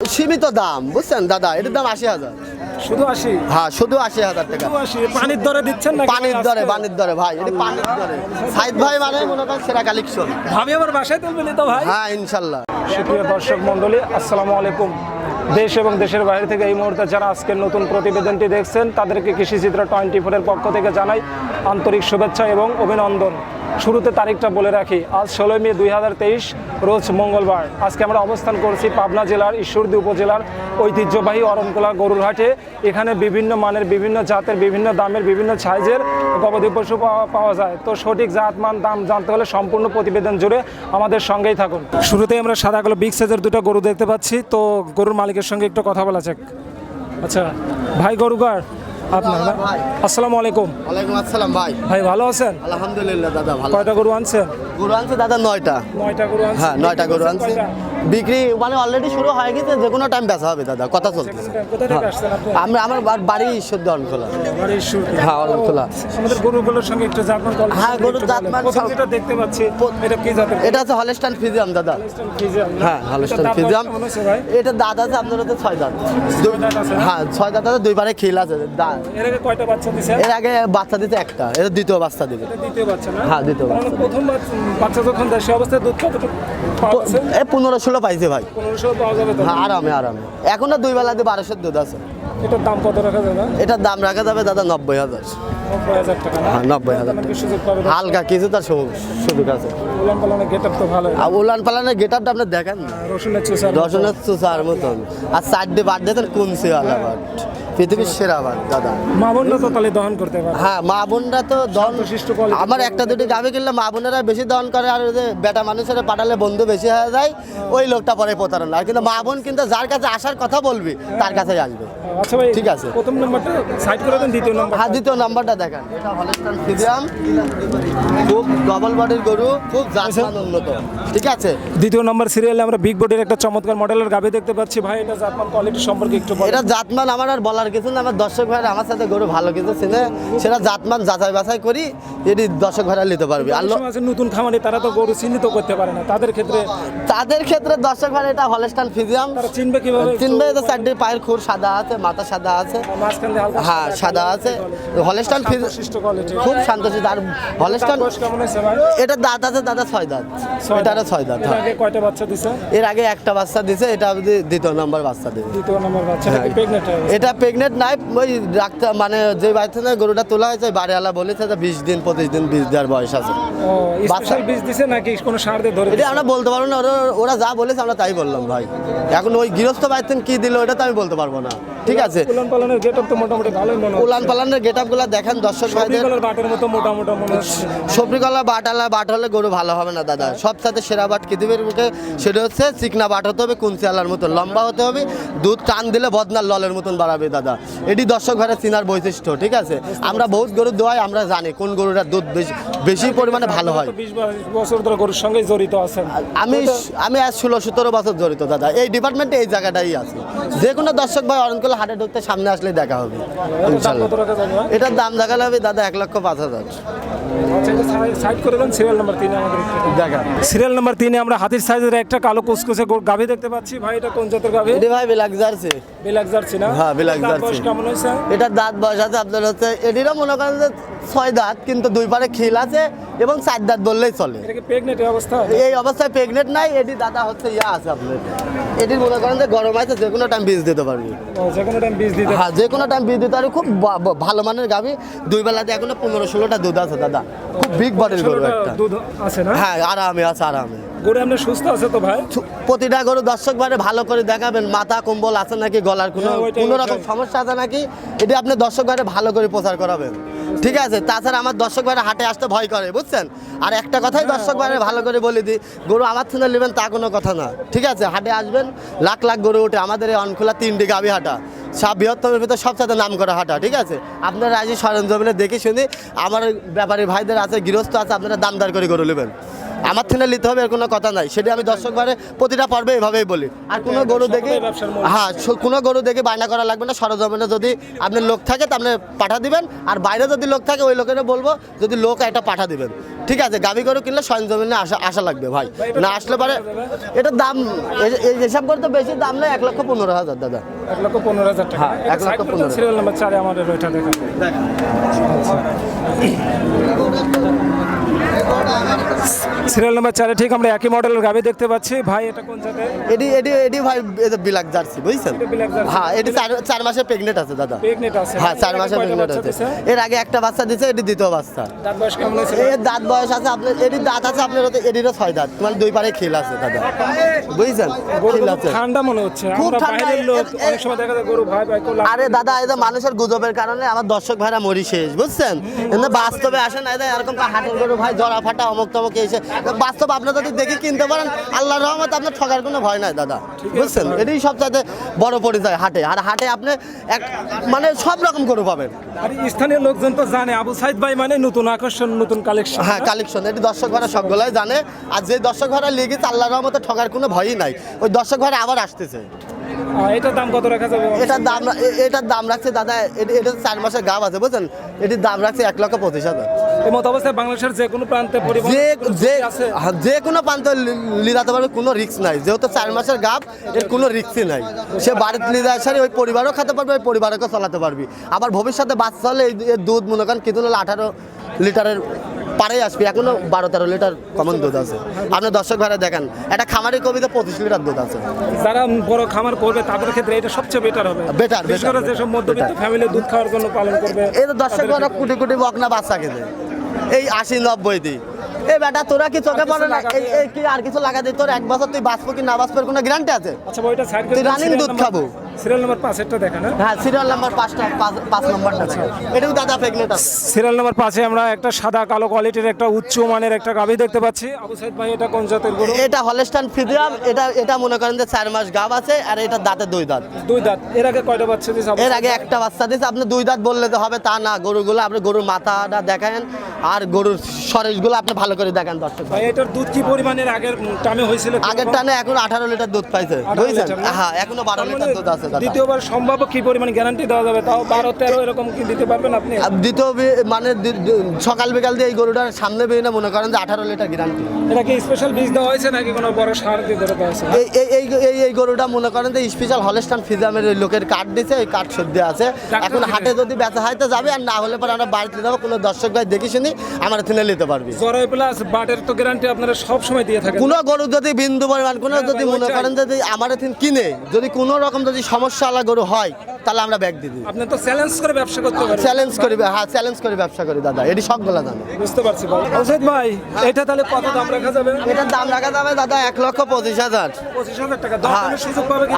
সীমিত দাম বুঝছেন দাদা, এটার দাম ৮০,০০০। শুধু 80? হ্যাঁ, শুধু ৮০,০০০ টাকা। পানির দরে দিচ্ছেন না? পানির দরে ভাই, এটা পানির দরে। সাইদ ভাই মানে মনে করেন সেরা কালেকশন। ভাবি আমার বাসায় তুলবেন তো ভাই? হ্যাঁ ইনশাল্লাহ। সুপ্রিয় দর্শক মণ্ডলী, আসসালামু আলাইকুম। দেশ এবং দেশের বাইরে থেকে এই মুহূর্তে যারা আজকের নতুন প্রতিবেদনটি দেখছেন তাদেরকে কৃষিচিত্র 24-এর পক্ষ থেকে জানাই আন্তরিক শুভেচ্ছা এবং অভিনন্দন। শুরুতে তারিখটা বলে রাখি, আজ 16 মে 2023 রোজ মঙ্গলবার। আজকে আমরা অবস্থান করছি পাবনা জেলার ঈশ্বরদী উপজেলার ঐতিহ্যবাহী অরণকুলা গরুর হাটে। এখানে বিভিন্ন মানের, বিভিন্ন জাতের, বিভিন্ন দামের, বিভিন্ন সাইজের গবাদি পশু পাওয়া যায়। তো সঠিক জাত মান দাম জানতে হলে সম্পূর্ণ প্রতিবেদন জুড়ে আমাদের সঙ্গেই থাকুন। শুরুতেই আমরা সাদা কালো বিগ সাইজের দুটো গরু দেখতে পাচ্ছি। তো গরুর মালিকের সঙ্গে একটু কথা বলা যাক। আচ্ছা ভাই, গরুগার আপনার না? আসসালামু আলাইকুম। ওয়ালাইকুম আসসালাম ভাই। ভাই ভালো আছেন? আলহামদুলিল্লাহ দাদা ভালো। কয়টা গরু আনছেন? গরু আনছে দাদা 9টা। 9টা গরু আনছেন? হ্যাঁ 9টা গরু আনছে। বিক্রি মানে অলরেডি শুরু হয়ে গেছে, যে কোনো টাইম বেচা হবে দাদা, কথা চলতেছে। কোথা থেকে আসছেন আপনি? আমার বাড়ি ঈশ্বরদী অরণখোলা। বাড়ি ঈশ্বরদী। হ্যাঁ অরণখোলা। আমাদের গরুগুলোর সঙ্গে একটু জাতমান গল্প। হ্যাঁ, গরুর জাতমান প্রথম যেটা দেখতে পাচ্ছি এটা কি জাতের? এটা হচ্ছে হলস্টাইন ফ্রিজিয়ান দাদা। হ্যাঁ হলস্টাইন ফ্রিজিয়ান। এটা দাঁত আছে আপনার হচ্ছে 6 দাঁত। হ্যাঁ 6 দাঁত আছে, দুইবারে খিল আছে। এর আগে কয়টা বাচ্চা দিছে? এর আগে বাচ্চা দিতে একটা, এটা দ্বিতীয় বাচ্চা দিবে। দ্বিতীয় বাচ্চা না? হ্যাঁ দ্বিতীয় বাচ্চা। প্রথম বাচ্চা যখন দেয় সে অবস্থায় দুধ কতটুকু পাওয়া যাচ্ছে? 15-16 পাইছে ভাই। 1500 পাওয়া যাবে তো? হ্যাঁ আরামে। এখনো দুই বেলাতে 1200 দুধ আছে। এটার দাম কত রাখা যাবে? এটার দাম রাখা যাবে দাদা 90,000। 90,000 টাকা না? হ্যাঁ 90,000 টাকা। সুযোগ পাবে? হালকা কিছু তার সুযোগ আছে। উলান পালানের গেটআপ তো ভালো। আর উলান পালানের গেটআপটা আপনি দেখেন না, রসুনের চুষা। রসুনের চুষার মতন। আর সাইডে বাদ দিতেন কুনসি আলা বাট, পৃথিবীর সেরা বাট দাদা। মা বোনরা তো তাহলে দহন করতে পারে? হ্যাঁ মা বোনরা তো দহন। শান্তশিষ্ট quality। আমার একটা দুটি গাভী কিনলে মা বোনেরা বেশি দহন করে, আর ওই যে বেটা মানুষের পাঠালে বন্ধু বেশি হয়ে যায়, ওই লোকটা পরে প্রতারণা। আর কিন্তু মা বোন কিন্তু যার কাছে আসার কথা বলবি তার কাছেই আসবে। আচ্ছা ভাই, ঠিক আছে। প্রথম নাম্বারটা সাইড করে দেন, দ্বিতীয় নাম্বার। হ্যাঁ দ্বিতীয় নাম্বারটা দেখেন, এটা হলস্টাইন ফ্রিজিয়ান, খুব ডবল বডির গরু, খুব জাতমান উন্নত। ঠিক আছে। দ্বিতীয় নাম্বার সিরিয়ালে আমরা বিগ বডির একটা চমৎকার মডেলের গাভী দেখতে পাচ্ছি। ভাই এটা জাতমান কোয়ালিটি সম্পর্কে একটু বলেন। এটা জাতমান আমার আর বলার কিছু না, আমার দর্শক ভাইরা আমার সাথে গরু ভালো কিছু চিনে, সেটা জাতমান যাচাই বাছাই করি, এটি দর্শক ভাইরা নিতে পারবে। আর নতুন খামারি তারা তো গরু চিহ্নিত করতে পারে না, তাদের ক্ষেত্রে দর্শক ভাইরা এটা হলস্টাইন ফ্রিজিয়ান তারা চিনবে কিভাবে? চিনবে যে চারটি পায়ের খুর সাদা আছে, মাথা সাদা আছে, মাঝখান দিয়ে হালকা হ্যাঁ সাদা আছে। হলস্টাইন শান্তশিষ্ট কোয়ালিটি। খুব শান্তশিষ্ট। আর হলস্টাইন বয়স কেমন হয়েছে ভাই? এটা দাঁত আছে দাদা 6 দাঁত। এটারও 6 দাঁত। এর আগে কয়টা বাচ্চা দিছে? এর আগে একটা বাচ্চা দিছে, এটা দ্বিতীয় নাম্বার বাচ্চা দিবে। দ্বিতীয় নাম্বার বাচ্চা নাকি প্রেগন্যান্ট? এটা প্রেগনেন্ট নাই, ওই ডাক্তার মানে যে বাড়ি থেকে গরুটা তোলা হয়েছে বাড়িওয়ালা বলেছে যে 20 দিন 25 দিন বীজ দেওয়ার বয়স আছে। ও স্পেশাল বীজ দিছে নাকি কোনো সার দিয়ে ধরে? এটা আমরা বলতে পারবো না, ওরা যা বলেছে আমরা তাই বললাম ভাই। এখন ওই গৃহস্থ বাড়ি থেকে কি দিল ওটা তো আমি বলতে পারবো না। ঠিক আছে। উলান পালানের গেটআপ তো মোটামুটি ভালোই মনে হয়। উলান পালানের গেটআপগুলো দেখেন দর্শক ভাইদের। সবরিকলার বাটের মতো মোটা মোটা মনে হচ্ছে। সবরিকলা বাট হলে গরু ভালো হবে না দাদা। সবসাথে সেরা বাট পৃথিবীর মুখে সেটা হচ্ছে চিকনা বাট হতে হবে, কুঞ্চিয়ালার মতো লম্বা হতে হবে, দুধ টান দিলে বদনার ললের মতন বাড়াবে দাদা। এটি দর্শক ভাইরা চিনার বৈশিষ্ট্য। ঠিক আছে। আমরা বহুত গরু দোয়াই, আমরা জানি কোন গরুটার দুধ বেশি পরিমাণে ভালো হয়। 20 বছর ধরে গরুর সঙ্গে জড়িত আছেন। আমি আজ 16-17 বছর জড়িত দাদা এই ডিপার্টমেন্টে, এই জায়গাটাই আছে। যে কোনো দর্শক ভাই অরণকুলা হাটে ঢুকতে সামনে আসলে দেখা হবে ইনশাআল্লাহ। এটার দাম দেখালে হবে দাদা 1,05,000। সাইড করে দেন। সিরিয়াল নাম্বার 3 আমাদের দেখা। সিরিয়াল নাম্বার 3 আমরা হাতির সাইজের একটা কালো কুচকুচে গাভী দেখতে পাচ্ছি। ভাই এটা কোন জাতের গাভী? এটা ভাই ব্ল্যাক জার্সি। ব্ল্যাক জার্সি না? হ্যাঁ ব্ল্যাক জার্সি। কেমন হয়েছে? এটা দাঁত বয়স আছে আপনার হচ্ছে, এটিরও মনে করেন যে 6 দাঁত, কিন্তু দুই পারে খিল আছে এবং 4 দাঁত বললেই চলে। এটা কি প্রেগন্যান্ট অবস্থা? এই অবস্থায় প্রেগনেন্ট নাই। এটি দাদা হচ্ছে ইয়া আছে আপনার, এটির মনে করেন যে গরম আছে, যে কোনো টাইম বীজ দিতে পারবি। যে কোনো টাইম বীজ দিতে? হ্যাঁ যে কোনো টাইম বীজ দিতে পারবি। খুব ভালো মানের গাভী, দুই বেলাতে এখনো 15-16টা দুধ আছে দাদা। খুব বিগ বডির গরু একটা। দুধ আছে না? হ্যাঁ আরামে আছে, আরামে। গরু আপনি সুস্থ আছে তো ভাই? প্রতিটা গরু দর্শক ভাইরে ভালো করে দেখাবেন, মাথা কম্বল আছে নাকি, গলার কোনো রকম সমস্যা আছে নাকি, এটা আপনি দর্শক ভাইরে ভালো করে প্রচার করাবেন। ঠিক আছে। তাছাড়া আমার দর্শক ভাইরা হাটে আসতে ভয় করে, বুঝছেন। আর একটা কথাই দর্শক ভাইরে ভালো করে বলে দিই, গরু আমার থেকে নেবেন তা কোনো কথা না। ঠিক আছে। হাটে আসবেন, লাখ লাখ গরু ওঠে আমাদের এই অনখোলা 3টি গাভী হাটা, বৃহত্তমের ভিতরে সবসাথে নাম করা হাটা। ঠিক আছে। আপনারা আজ সরঞ্জামিনে দেখে শুনি, আমার ব্যাপারী ভাইদের আছে, গৃহস্থ আছে, আপনারা দামদার করে গরু নেবেন। আমার থেকে নিতে হবে এর কোনো কথা নাই, সেটা আমি দর্শক ভাইরে প্রতিটা পর্বে এভাবেই বলি। আর কোনো গরু দেখে, হ্যাঁ কোনো গরু দেখে বায়না করা লাগবে না। সরজমিনে যদি আপনার লোক থাকে তা আপনি পাঠা দিবেন, আর বাইরে যদি লোক থাকে ওই লোকেরা বলবো যদি লোক একটা পাঠা দিবেন। ঠিক আছে, গাভী গরু কিনলে সরঞ্জামিনে আসা লাগবে ভাই, না আসলে পারে এটার দাম এই হিসাব করতে বেশি দাম নয়, 1,15,000 দাদা। 1,15,000 টাকা। হ্যাঁ, 1,15,000 সিরিয়াল নাম্বার 4 আমাদের ওইটা দেখেন। সিরিয়াল নাম্বার 4 ঠিক আমরা একই মডেলের গাভী দেখতে পাচ্ছি ভাই, এটা কোন জাতের? এটি ভাই এটা বিলাক জার্সি বুঝছেন? এটা black jersey। হ্যাঁ, এটি 4 মাসের প্রেগনেন্ট আছে দাদা। প্রেগনেন্ট আছে? হ্যাঁ, 4 মাসের কয়টা প্রেগনেন্ট বাচ্চা আছে। দিছে? এর আগে একটা বাচ্চা দিছে, এটি দ্বিতীয় বাচ্চা। দাঁত বয়স কেমন হয়েছে? এর দাঁত বয়স আছে আপনার, এটির দাঁত আছে আপনার হতে, এটিরও 6 দাঁত, মানে 2 পারে খিল আছে দাদা, বুঝছেন? গরু খিল খুব আছে। ঠান্ডা মনে হচ্ছে, খুব আমরা ঠান্ডা। বাইরের লোক অনেক সময় দেখা যায় গরু ভয় পায় করলে। আরে দাদা, এই যে মানুষের গুজবের কারণে আমার দর্শক ভাইরা মরি শেষ, বুঝছেন? কিন্তু বাস্তবে আসে না, এরকম হাটের গরু ভাই জরা ফাটা অমুক তমুক এসে বাস্তব আপনার যদি দেখে কিনতে পারেন, আল্লাহর রহমত আপনার ঠকার কোনো ভয় নাই দাদা, বুঝছেন? এটাই সবচাইতে বড় পরিচয় হাটে। আর হাটে আপনি এক মানে সব রকম গরু পাবেন। আর স্থানীয় লোকজন তো জানে আবু সাইদ ভাই মানে নতুন আকর্ষণ, নতুন কালেকশন। হ্যাঁ, কালেকশন, এটি দর্শক ভাড়া সবগুলাই জানে। আর যে দর্শক ভাড়া লেগেছে আল্লাহর রহমতে ঠকার কোনো ভয়ই নাই, ওই দর্শক ভাড়া আবার আসতেছে। এটার দাম কত রাখা যাবে? এটার দাম রাখছে দাদা, এটা 4 মাসের গাব আছে বুঝছেন, এটির দাম রাখছে 1,25,000। এই মত অবস্থায় বাংলাদেশের যে কোনো প্রান্তে পরিবহন যে কোনো প্রান্তে লিদাতে পারবে, কোনো রিস্ক নাই, যেহেতু 4 মাসের গাব, এর কোনো রিস্কই নাই। সে বাড়িতে লিদা সারি ওই পরিবারও খেতে পারবে, ওই পরিবারকেও চালাতে পারবি। আবার ভবিষ্যতে বাচ্চা হলে এর দুধ মনে করেন কিছু হলে 18 লিটারের পারে আসবে, এখনো 12-13 লিটার কমন দুধ আছে। আপনি দর্শক ভাড়া দেখেন, একটা খামারের কবিতা 25 লিটার দুধ আছে। যারা বড় খামার করবে তাদের ক্ষেত্রে এটা সবচেয়ে বেটার হবে। বেটার, বিশেষ করে যেসব মধ্যবিত্ত ফ্যামিলি দুধ খাওয়ার জন্য পালন করবে, এই তো দর্শক ভাড়া কোটি কোটি বকনা বাচ্চা খেতে এই 80-90 দিই। এই বেটা তোরা কি চোখে পড়ে না? এই কি আর কিছু লাগা দিই? তোর 1 বছর তুই বাঁচবো কি না বাঁচবো কোনো গ্যারান্টি আছে? আচ্ছা ওইটা সাইড তুই রানিং দুধ খাবো। সিরিয়াল নাম্বার 5 এটা দেখেন। হ্যাঁ, সিরিয়াল নাম্বার 5 নম্বরটা আছে, এটাও দাদা প্রেগনেন্ট আছে। সিরিয়াল নাম্বার 5-এ আমরা একটা সাদা কালো কোয়ালিটির একটা উচ্চ মানের একটা গাভী দেখতে পাচ্ছি। আবু সাইদ ভাই এটা কোন জাতের গরু? এটা হলস্টাইন ফ্রিজিয়ান। এটা মনে করেন যে 4 মাস গাব আছে, আর এটা দাঁতে 2 দাঁত। 2 দাঁত। এর আগে কয়টা বাচ্চা দিয়েছে? এর আগে একটা বাচ্চা দিয়েছে। আপনি 2 দাঁত বললে তো হবে তা না, গরুগুলো আপনি গরুর মাথাটা দেখেন আর গরুর শরীরগুলো আপনি ভালো করে দেখেন দর্শক ভাই। এটার দুধ কি পরিমাণের আগের টামে হয়েছিল? আগের টানে এখন 18 লিটার দুধ পাইছে, 18 বুঝছেন? লিটার না? হ্যাঁ, এখনো 12 লিটার দুধ আছে দাদা। দ্বিতীয়বার সম্ভব কি পরিমাণ গ্যারান্টি দেওয়া যাবে? তাও 12-13 এরকম কি দিতে পারবেন আপনি? দ্বিতীয় মানে সকাল বিকাল দিয়ে এই গরুটার সামনে বেরিয়ে মনে করেন যে 18 লিটার গ্যারান্টি। এটা কি স্পেশাল বীজ দেওয়া হয়েছে নাকি কোনো বড় সার দিয়ে ধরে দেওয়া হয়েছে? এই গরুটা মনে করেন যে স্পেশাল হলস্টাইন ফ্রিজিয়ানের লোকের কার্ড দিছে, ওই কার্ড সদ্য আছে। এখন হাটে যদি বেচা হয় তো যাবে, আর না হলে পরে আমরা বাড়িতে যাবো, কোনো দর্শক ভাই দেখি শুনি আমার থেকে নিতে পারবি। জরাই প্লাস বাটের তো গ্যারান্টি আপনারা সব সময় দিয়ে থাকেন। কোনো গরু যদি বিন্দু পরিমাণ কোনো যদি মনে করেন যদি আমার থেকে কিনে যদি কোনো রকম যদি সমস্যাওয়ালা গরু হয়, তাহলে আমরা ব্যাগ দিয়ে দিই। আপনি তো চ্যালেঞ্জ করে ব্যবসা করতে পারেন। চ্যালেঞ্জ করি, হ্যাঁ চ্যালেঞ্জ করে ব্যবসা করি দাদা, এটি সবগুলা জানো। বুঝতে পারছি ভাই। ওসাইদ ভাই এটা তাহলে কত দাম রাখা যাবে? এটার দাম রাখা যাবে দাদা 1,25,000। 25,000 টাকা। দামের সুযোগ পাবে কি?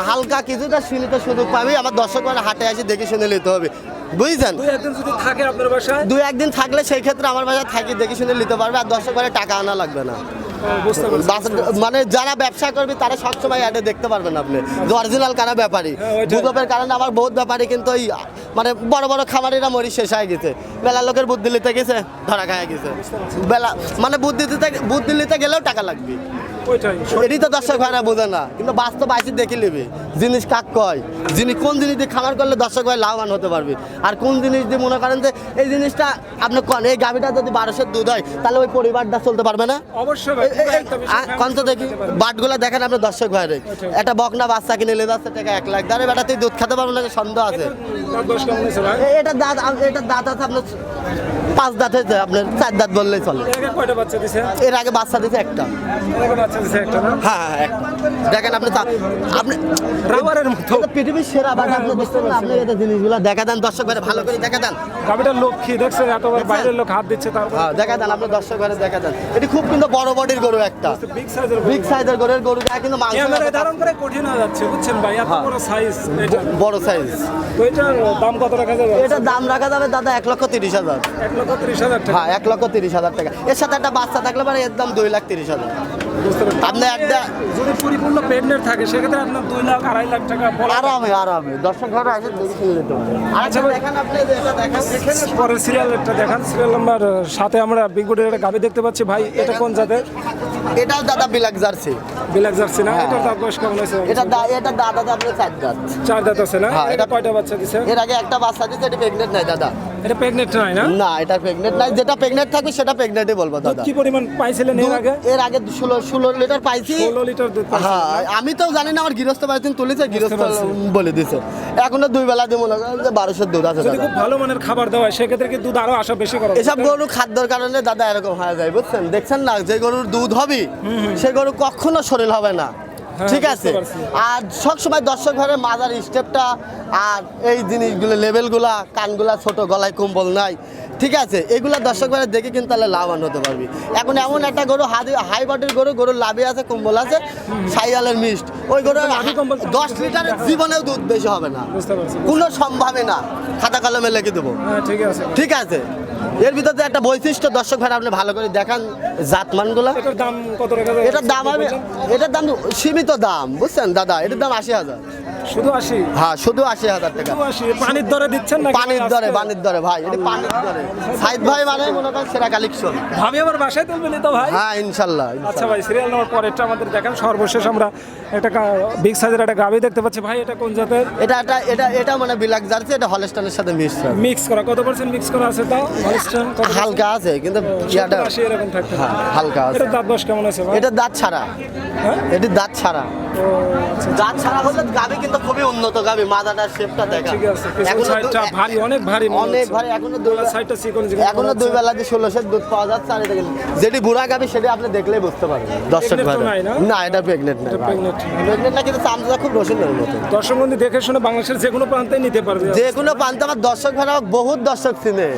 হালকা কিছুটা সীমিত সুযোগ পাবি। আমার দর্শক মানে হাটে এসে দেখে শুনে নিতে হবে, বুঝছেন? 2-1 দিন যদি থাকে আপনার বাসায়, 2-1 দিন থাকলে সেই ক্ষেত্রে আমার বাসায় থাকি দেখে শুনে নিতে পারবে, আর দর্শক মানে টাকা আনা লাগবে না। বুঝতে পারছি। মানে যারা ব্যবসা করবে তারা সবসময় অ্যাডে দেখতে পারবেন আপনি যে অরিজিনাল কারা ব্যাপারী। ওইটাই। দুধের কারণে আমার বহুত ব্যাপারী কিন্তু ওই মানে বড় বড় খামারিরা মরি শেষ হয়ে গেছে, বেলা লোকের বুদ্ধি নিতে গেছে ধরা খায় গেছে, বেলা মানে বুদ্ধি নিতে গেলেও টাকা লাগবে। ওইটাই। এটি তো দর্শক ভাইরা বোঝে না, কিন্তু বাস্তব আইসি দেখে নেবে জিনিস কাক কয়, কোন জিনিস দিয়ে খামার করলে দর্শক ভাই লাভবান হতে পারবে, আর কোন জিনিস দিয়ে মনে করেন যে এই জিনিসটা আপনি কন এই গাভিটা যদি 1200 দুধ হয় তাহলে ওই পরিবারটা চলতে পারবে না। অবশ্যই ভাই। কন্ত দেখি বাটগুলা দেখেন আপনি দর্শক ভাইরে, একটা বকনা বাচ্চা কিনে নিয়ে যাচ্ছে টাকা 1 লাখ, দাঁড়ে বেটা তুই দুধ খেতে পারবো না সন্দেহ আছে। দাঁত বয়স কেমন হয়েছে ভাই? এটা দাঁত আছে আপনার 5 দাঁত হয়েছে, আপনার 4 দাঁত বললেই চলে। এর আগে কয়টা বাচ্চা দিছে? এর আগে বাচ্চা দিয়েছে একটা। এর আগে বাচ্চা দিছে একটা না? হ্যাঁ একটা। দেখেন আপনি রাবারের মতো। পৃথিবীর সেরা বাটা আপনি দেখছেন না, আপনি এটা জিনিসগুলো দেখা দেন দর্শক ভাইরে, ভালো করে দেখা দেন। গাবিটার লক্ষ্মী দেখছেন, এতবার বাইরের লোক হাত দিচ্ছে তারপর। হ্যাঁ দেখা দেন আপনি দর্শক ভাইরে দেখা দেন। এটি খুব কিন্তু বড় বডির গরু একটা, বিগ সাইজের বিগ সাইজের গরুর গরু যা কিন্তু মাংস ক্যামেরায় ধারণ করে কঠিন হয়ে যাচ্ছে বুঝছেন ভাই, এত বড় সাইজ এটা। বড় সাইজ। তো এটার দাম কত রাখা যাবে? এটার দাম রাখা যাবে দাদা 1,30,000। 1,30,000 টাকা। হ্যাঁ 1,30,000 টাকা। এর সাথে একটা বাচ্চা থাকলে পরে এর দাম 2,30,000। বুঝতে পারছি। আপনি একটা যদি পরিপূর্ণ প্রেগনেন্ট থাকে সেক্ষেত্রে আপনার 2 লাখ 2.5 লাখ টাকা বলা যায়। আরামে দর্শক ঘরে আসে দেখে শুনে যেতে পারে। আচ্ছা দেখেন আপনি এটা দেখেন পরের সিরিয়ালটা দেখান। সিরিয়াল নাম্বার 7-এ আমরা বিগ বুটের একটা গাবি দেখতে পাচ্ছি ভাই, এটা কোন জাতের? এটাও দাদা বিলাক জার্সি। ব্ল্যাক জার্সি না? হ্যাঁ। এটার দাম বয়স কেমন হয়েছে? এটা দাদা আপনি 4 দাঁত। 4 দাঁত আছে না? হ্যাঁ, এটা কয়টা বাচ্চা দিছে? এর আগে একটা বাচ্চা দিচ্ছে, এটা প্রেগনেন্ট নাই দাদা। এটা প্রেগনেন্ট নয় না? না, এটা প্রেগনেন্ট নাই। যেটা প্রেগনেন্ট থাকবে সেটা প্রেগনেন্টই বলবো দুধ দাদা। কি পরিমাণ পাইছিলেন এর আগে? এর আগে 16 লিটার পাইছি। 16 লিটার দুধ পাইছিলেন? হ্যাঁ, আমি তো জানি না, আমার গৃহস্থ বাড়িতে তুলেছে, গৃহস্থ পারছি। বলে দিছে। এখনো 2 বেলা দিয়ে মনে করেন যে 1200 দুধ আছে যদি দাদা। খুব ভালো মানের খাবার দেওয়া হয় সেক্ষেত্রে কি দুধ আরো আসা বেশি করা এসব গরু খাদ্যর কারণে দাদা এরকম হয়ে যায়, বুঝছেন? দেখছেন না, যে গরুর দুধ হবে সে গরু কখনো শরীর হবে না। হ্যাঁ, ঠিক বুঝতে আছে। পারছি। আর সবসময় দর্শক ঘরে মাজার স্টেপটা আর এই জিনিসগুলো লেভেলগুলা, কানগুলা ছোট, গলায় কম্বল নাই, ঠিক আছে, এগুলা দর্শক ঘরে দেখে কিন্তু তাহলে লাভবান হতে পারবি। এখন এমন একটা গরু হাই বডির গরু, গরুর লাভে আছে, কম্বল আছে, সাইয়ালের মিষ্ট, ওই গরু লাভি কম্বল 10 লিটারের জীবনেও দুধ বেশি হবে না, বুঝতে পারছি। কোনো সম্ভাবনা না। খাতা কলমে লিখে দেবো। হ্যাঁ, ঠিক আছে। ঠিক আছে। এর ভিতরে একটা বৈশিষ্ট্য দর্শক ভাই আপনি ভালো করে দেখান জাতমানগুলো। এটার দাম কত টাকা? এটার দাম হবে, এটার দাম সীমিত দাম, বুঝছেন দাদা, এটার দাম 80,000। শুধু 80? হ্যাঁ, শুধু 80,000 টাকা। শুধু 80? পানির দরে দিচ্ছেন না? পানির দরে, পানির দরে ভাই, এটা পানির দরে। সাইদ ভাই মানে মনে করেন সেরা কালেকশন। ভাবি আমার বাসায় তুলবেন তো ভাই? হ্যাঁ, ইনশাল্লাহ। আচ্ছা ভাই, সিরিয়াল নম্বর পরেরটা আমাদের দেখেন। সর্বশেষ আমরা একটা বিগ সাইজের একটা গাভী দেখতে পাচ্ছি ভাই। এটা কোন জাতের? এটা মানে বিলাক জার্সি, এটা হলস্টাইনের সাথে মিক্স। মিক্স করা? কত পার্সেন্ট মিক্স করা আছে তাও? হলস্টাইন কত? হালকা আছে কিন্তু ইয়াটা 80 এরকম থাকতে হ্যাঁ, হালকা আছে। এটা দাঁত বয়স কেমন আছে ভাই? এটা দাঁত ছাড়া। হ্যাঁ? এটি দাঁত ছাড়া। ও আচ্ছা, দাঁত ছাড়া হলে গাভী কিন্তু খুবই উন্নত গাভী, মাথাটার শেপটা দেখা। ঠিক আছে। পিছন এখনো সাইডটা ভারী, অনেক ভারী মনে অনেক হচ্ছে। ভারী, এখনো দুই গলার সাইডটা চিকন চিকন এখনো মনে হচ্ছে। 2 বেলা দিয়ে 1600 দুধ পাওয়া যাচ্ছে। আর এটা যেটি বুড়া গাভী সেটা আপনি দেখলেই বুঝতে পারবেন দর্শক Pregnant ভাই। তো নাই না? না, এটা প্রেগনেন্ট না। এটা pregnant। প্রেগনেন্ট না, কিন্তু চামচা খুব রসুনের মতো। দর্শক বন্ধু দেখে শুনে বাংলাদেশের যে কোনো প্রান্তে নিতে পারবে। যে কোনো প্রান্তে আমার দর্শক ভাইরা বহুত দর্শক চিনে।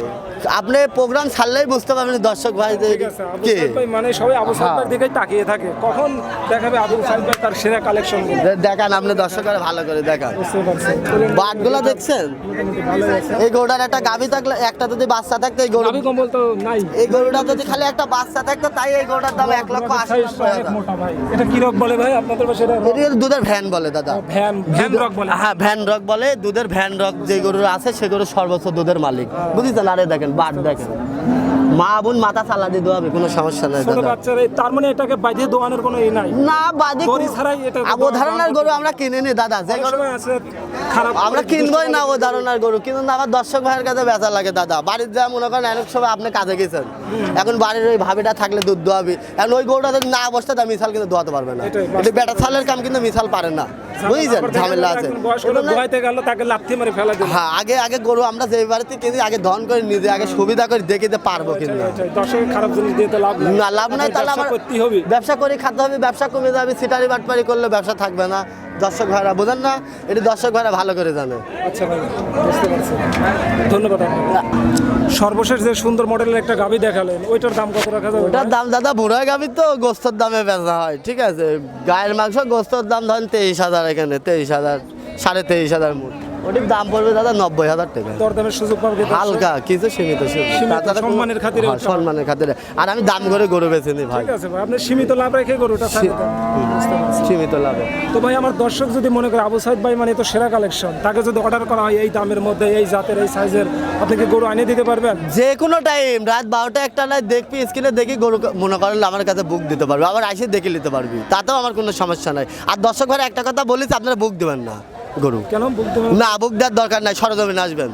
আপনি প্রোগ্রাম ছাড়লেই বুঝতে পারবেন দর্শক ভাই যে ঠিক আছে। আবু কে। সাইদ ভাই মানে সবাই আবু সাইদ ভাইয়ের দিকেই তাকিয়ে থাকে, কখন দেখাবে আবু সাইদ ভাই তার সেরা কালেকশন। দেখান আপনি দর্শক ভাই ভালো করে দেখান। বুঝতে পারছি। বাটগুলা দেখছেন? ভালোই আছে। এই গরুটার একটা গাভী থাকলে, একটা যদি বাচ্চা থাকতো, এই গরু, গাভী কম্বল তো নাই। এই গরুটা যদি খালি একটা বাচ্চা থাকতো, তাই এই গরুটার দাম 1,80,000 অনেক মোটা ভাই। এটা কি রক বলে ভাই আপনাদের পাশে? এটি দুধের ভ্যান বলে দাদা। ভ্যান রক বলে? হ্যাঁ, ভ্যান রক বলে। দুধের ভ্যান রক যে গরু আছে সে গরু সর্বোচ্চ দুধের মালিক, বুঝেছেন? আরে দেখেন বাট দেখেন, মা বোন মাথা চালা দিয়ে দোয়াবে, কোনো সমস্যা নাই ছোট দাদা। বাচ্চারা তার মানে এটাকে বাঁধিয়ে দোয়ানোর কোনো ই নাই? না, বাদে গরু ছাড়াই এটা ও ধরনের গরু আমরা কিনে নি দাদা। যে অনেক গরু সময় আছে খারাপ, আমরা কিনবই না ও ধরনের গরু, কিন্তু আমার দর্শক ভাইয়ের কাছে বেচা লাগে দাদা। বাড়ির যা মনে করেন অনেক সময় আপনি কাজে গেছেন, এখন বাড়ির ওই ভাবিটা থাকলে দুধ দোয়াবি, এখন ওই গরুটা যদি না বসতে তা মিশাল কিন্তু দোয়াতে পারবে না। এটাই, এটা বেটা ছালের কাম, কিন্তু মিশাল পারে না, বুঝছেন? ঝামেলা আছে। একজন বয়স্ক লোক দোয়াইতে গেল তাকে লাথি মারে ফেলা দিল। হ্যাঁ, আগে গরু আমরা যে বাড়িতে কিনি আগে ধন করে নিজে আগে সুবিধা করে দেখে দিতে পারবো কিনা। দর্শকের খারাপ জিনিস দিয়ে তো লাভ নাই। না, লাভ নাই। তাহলে ব্যবসা আমার করতেই হবে। ব্যবসা করে খাতে হবে, ব্যবসা কমে যাবে। সিটারি বাটপারি করলে ব্যবসা থাকবে না। দর্শক ভাইরা বোঝেন না, এটি দর্শক ভাইরা ভালো করে জানে। আচ্ছা ভাই, বুঝতে পারছি। ধন্যবাদ আপনাকে। সর্বশেষ যে সুন্দর মডেলের একটা গাভী দেখালেন, ওইটার দাম কত রাখা যাবে? ওটার দাম দাদা বুড়া গাভী তো গোস্তর দামে বেচা হয়, ঠিক আছে। গায়ের মাংস গোস্তর দাম ধরেন 23,000, এখানে 23,000, 23,500 মুঠ। ওটির দাম পড়বে দাদা 90,000 টাকা। দরদামের সুযোগ পাবে কি? হালকা কিছু সীমিত সীমিত, তাছাড়া কোনো- সম্মানের খাতিরে হ্যাঁ, ওটা। সম্মানের খাতিরে। আর আমি দাম করে গরু বেছে নিই ভাই, ঠিক আছে ভাই, আপনি সীমিত লাভ রেখে গরুটা ছাড়তে দেন। বুঝতে পারছি। সীমিত লাভে। তো ভাই আমার দর্শক যদি মনে করে আবু সাইদ ভাই মানে তো সেরা কালেকশন, তাকে যদি অর্ডার করা হয় এই দামের মধ্যে, এই জাতের, এই সাইজের, আপনি কি গরু আনিয়ে দিতে পারবেন? যে কোনো টাইম রাত 12টা 1টা নাই দেখবি স্ক্রিনে দেখি গরু মনে করেন আমার কাছে বুক দিতে পারবে, আবার এসে দেখে নিতে পারবি, তাতেও আমার কোনো সমস্যা নাই। আর দর্শক ভাই একটা কথা বলিস, আপনারা বুক দেবেন না গরু, কেন বলতে হবে? না বুক দেওয়ার দরকার নাই, সরজমিনে আসবেন।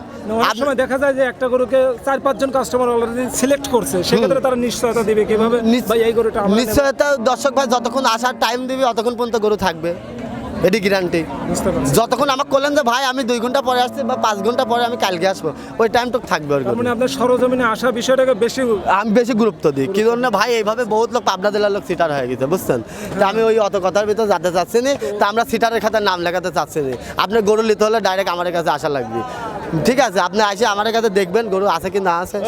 অনেক সময় দেখা যায় যে একটা গরুকে 4-5 জন কাস্টমার অলরেডি সিলেক্ট করছে, সেক্ষেত্রে তারা নিশ্চয়তা দিবে কিভাবে ভাই এই গরুটা আমরা নেব? নিশ্চয়তা দর্শক ভাই যতক্ষণ আসার টাইম দিবি অতক্ষণ পর্যন্ত গরু থাকবে, এটি গ্যারান্টি। বুঝতে পারছি। যতক্ষণ আমাকে বললেন যে ভাই আমি 2 ঘন্টা পরে আসছি বা 5 ঘন্টা পরে আমি কালকে আসবো, ওই টাইমটুকু থাকবে ওর তার গরু। মানে আপনার সরজমিনে আসা বিষয়টাকে বেশি আমি বেশি গুরুত্ব দিই, কি জন্য ভাই এইভাবে বহুত লোক পাবনা জেলার লোক সিটার হয়ে গেছে, বুঝছেন? তা আমি ওই অত কথার ভিতর যেতে চাচ্ছি না, তা আমরা সিটারের খাতায় নাম লেখাতে চাচ্ছি না। আপনি গরু নিতে হলে ডাইরেক্ট আমার কাছে আসা লাগবে, ঠিক আছে? আপনি এসে আমার কাছে দেখবেন গরু আছে কি না আছে,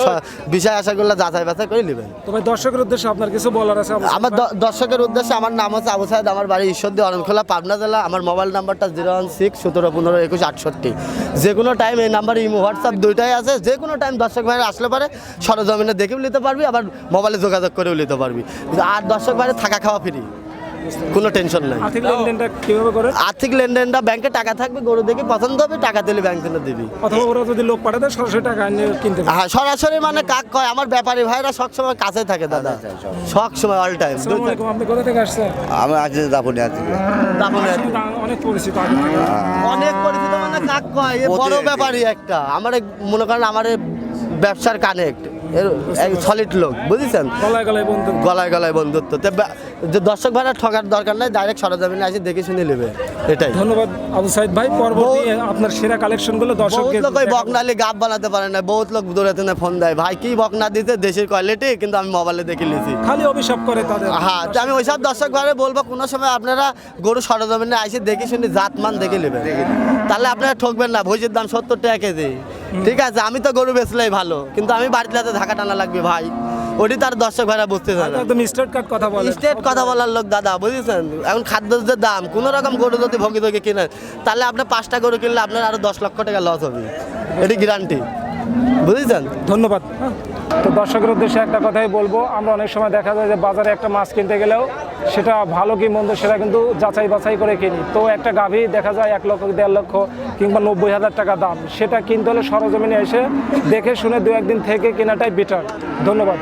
বিষয় আশাগুলো যাচাই বাছাই করে নেবেন। তো ভাই দর্শকের উদ্দেশ্যে আপনার কিছু বলার আছে? আমার দর্শকের উদ্দেশ্যে, আমার নাম হচ্ছে আবু সাইদ, আমার বাড়ি ঈশ্বরদী অরণখোলা, পাবনা জেলা। আমার মোবাইল নাম্বারটা 016-17-15-21-68। যে কোনো টাইম এই নাম্বারে ইমো হোয়াটসঅ্যাপ দুইটাই আছে, যে কোনো টাইম দর্শক ভাইরা আসলে পারে সরজমিনে দেখেও নিতে পারবি, আবার মোবাইলে যোগাযোগ করেও নিতে পারবি। আর দর্শক ভাইরা থাকা খাওয়া ফ্রি, কোনো টেনশন নাই। আর্থিক লেনদেনটা কিভাবে করে? আর্থিক লেনদেনটা ব্যাংকে টাকা থাকবে, গরু দেখে পছন্দ হবে, টাকা দিলে ব্যাংক থেকে দিবি। অথবা ওরা যদি লোক পাঠাতে সরাসরি টাকা এনে কিনতে পারে? হ্যাঁ, সরাসরি মানে কাক কয়, আমার ব্যাপারী ভাইরা সবসময় কাছে থাকে দাদা, সবসময় অল টাইম। আসসালামু আলাইকুম, আপনি কোথা থেকে আসছেন? আমি আছি দাপুনিয়া থেকে। অনেক পরিচিত আগে থেকে। অনেক পরিচিত মানে কাক কয়, এ বড় ব্যাপারী একটা। আমার মনে করেন আমার ব্যবসার কানেক্ট, সলিড লোক, বুঝেছেন, গলায় গলায় বন্ধু। গলায় গলায় বন্ধুত্ব। যে দর্শক ভাড়া ঠকার দরকার নাই, ডাইরেক্ট সরজমিনে এসে দেখে শুনে নেবে, এটাই। ধন্যবাদ আবু সাইদ ভাই। পরবর্তী আপনার সেরা কালেকশনগুলো বহুত দর্শককে লোক ওই বকনালি গাব বানাতে পারে না, বহুত লোক দূরে থেকে ফোন দেয়, ভাই কি বকনা দিতে, দেশের কোয়ালিটি, কিন্তু আমি মোবাইলে দেখে নিয়েছি। খালি অভিশাপ করে তাদের। হ্যাঁ, তো আমি ওইসব দর্শক ভাড়ে বলবো কোনো সময় আপনারা গরু সরজমিনে এসে দেখে শুনে জাতমান দেখে নেবেন, তাহলে আপনারা ঠকবেন না। ভুজির দাম 70 টাকা কেজি, ঠিক আছে, আমি তো গরু বেচলেই ভালো, কিন্তু আমি বাড়িতে ধাক্কা টানা লাগবে ভাই, ওটি তার দর্শক ভাড়া বুঝতে চায় না। একদম স্ট্রেট কাট কথা বলে, স্টেট কথা বলার লোক দাদা, বুঝেছেন। এখন খাদ্যের দাম, কোনো রকম গরু যদি ভোগে ভোগে কিনেন, তাহলে আপনার 5টা গরু কিনলে আপনার আরো 10 লক্ষ টাকা লস হবে, এটি গ্যারান্টি, বুঝেছেন। ধন্যবাদ। তো দর্শকের উদ্দেশ্যে একটা কথাই বলবো, আমরা অনেক সময় দেখা যায় যে বাজারে একটা মাছ কিনতে গেলেও সেটা ভালো কি মন্দ সেটা কিন্তু যাচাই বাছাই করে কিনি। তো একটা গাভী দেখা যায় 1 লক্ষ 1.5 লক্ষ কিংবা 90,000 টাকা দাম, সেটা কিনতে হলে সরজমিনে এসে দেখে শুনে 2-1 দিন থেকে কেনাটাই বেটার। ধন্যবাদ।